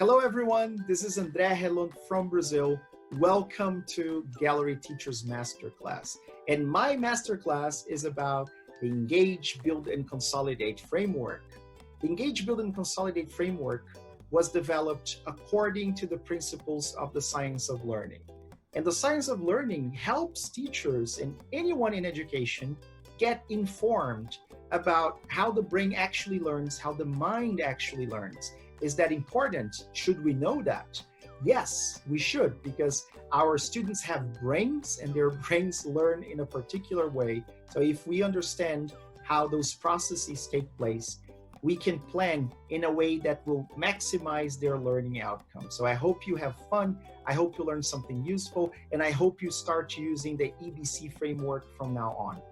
Hello everyone, this is André Helon from Brazil. Welcome to Gallery Teachers Masterclass. And my masterclass is about the Engage, Build, and Consolidate framework. The Engage, Build, and Consolidate framework was developed according to the principles of the science of learning. And the science of learning helps teachers and anyone in education get informed about how the brain actually learns, how the mind actually learns. Is that important? Should we know that? Yes, we should, because our students have brains and their brains learn in a particular way. So if we understand how those processes take place, we can plan in a way that will maximize their learning outcome. So I hope you have fun. I hope you learn something useful, and I hope you start using the EBC framework from now on.